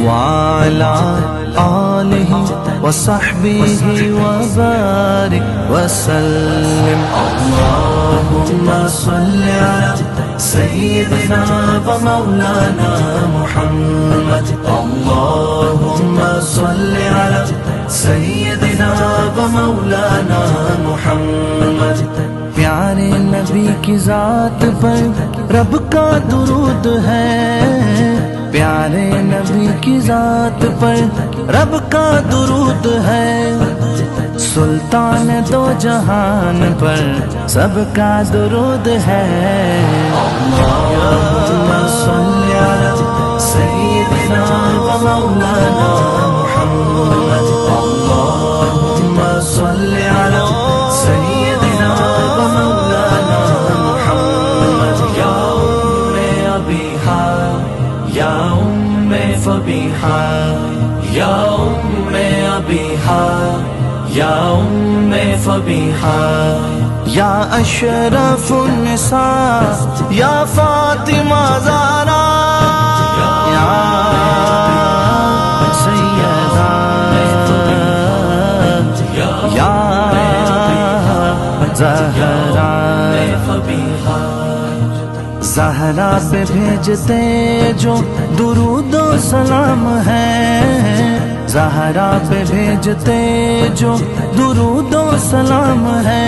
وعلى آله وصحبه وبارك وسلم. اللهم صل على سيدنا ومولانا محمد. اللهم صل على سیدنا و مولانا محمد. پیارے نبی کی ذات پر رب کا درود ہے. پیارے نبی کی ذات پر رب کا درود ہے. سلطان دو جہان پر سب کا درود ہے. اللہم صل علی سیدنا و مولانا محمد. اللهم صل على سيدنا ومولانا محمد. يا أبيها يا فبيها يا أبيها يا فبيها يا أشرف النساء يا فاطمة زهرا يا سيدة یا زہرا. زہرا پہ بھیجتے جو درود و سلام ہے. زہرا پہ بھیجتے جو درود و سلام ہے.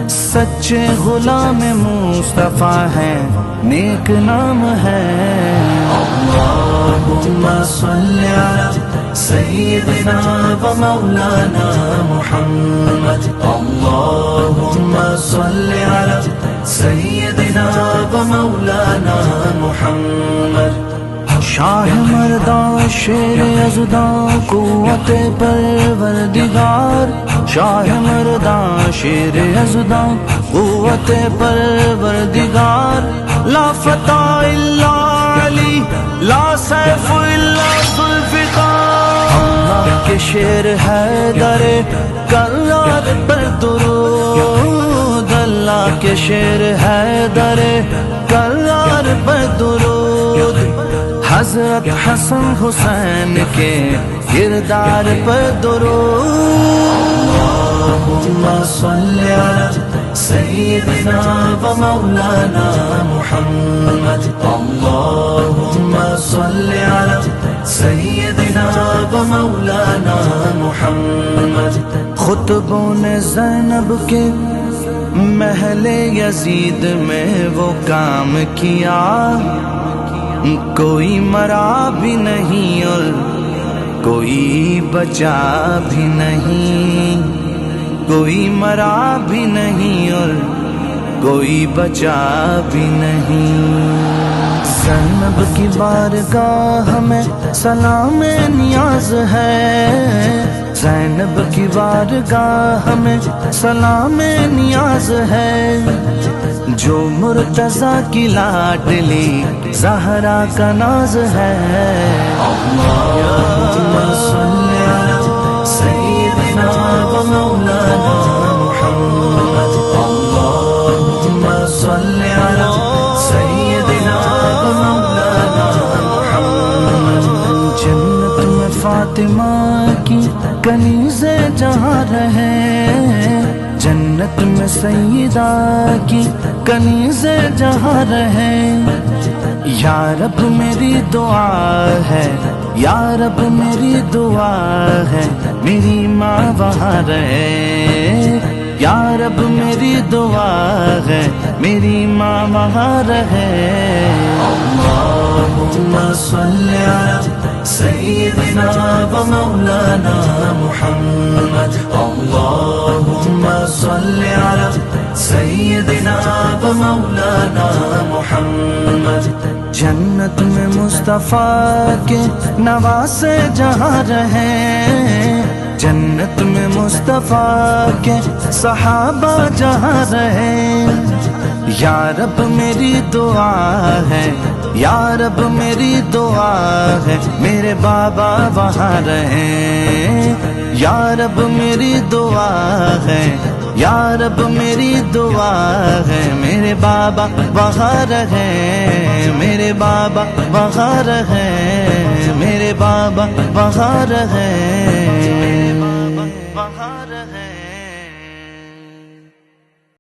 سچے غلام مصطفیٰ ہے نیک نام ہے. اللہم صل علی سیدنا و مولانا محمد. اللهم صل على سیدنا و مولانا محمد. شاہ مردان شیر یزداں قوت پروردگار. شاہ مردان شیر یزداں قوت پروردگار. لا فتح الا علی لا سیف الا ذوالفقار. اللہ کے شیر حیدر کرار پر درود. اللہ کے شیر حیدر کرار پر درود. حضرت حسن حسین کے کردار پر درود. اللہم صل علی سیدنا و مولانا محمد. اللہم صل علی سیدنا و مولانا محمد. خطبوں نے زینب کے محل یزید میں وہ کام کیا. کوئی مرا بھی نہیں اور کوئی بچا بھی نہیں. کوئی مرا بھی نہیں اور کوئی بچا بھی نہیں. زینب کی بارگاہ میں سلام نیاز ہے. زینب کی بارگاہ میں سلام نیاز ہے. جو مرتضیٰ کی لاڈلی زہرا کا ناز ہے. اللہم صل علی سیدنا و مولانا محمد. اللہم صل علی سیدنا و مولانا محمد. جنت میں فاطمہ کی کنیزیں جہاں رہے. جنت میں سیدہ کی کنیزیں جہاں رہے. یا رب میری دعا ہے یا رب میری دعا ہے میری ماں وہاں رہے. یا رب میری دعا ہے میری ماں وہاں رہے. اللہم صل علی سیدنا و مولانا محمد. اللہم صل علی سیدنا و مولانا محمد. جنت میں مصطفیٰ کے نواسے جہاں رہے. جنت میں مصطفیٰ کے صحابہ جہاں رہے. یا رب میری دعا ہے یا رب میری دعا ہے میرے بابا وہاں رہے. یا رب میری دعا ہے یا رب میری دعا ہے میرے بابا وہاں رہے. میرے بابا وہاں رہے. میرے بہار ہے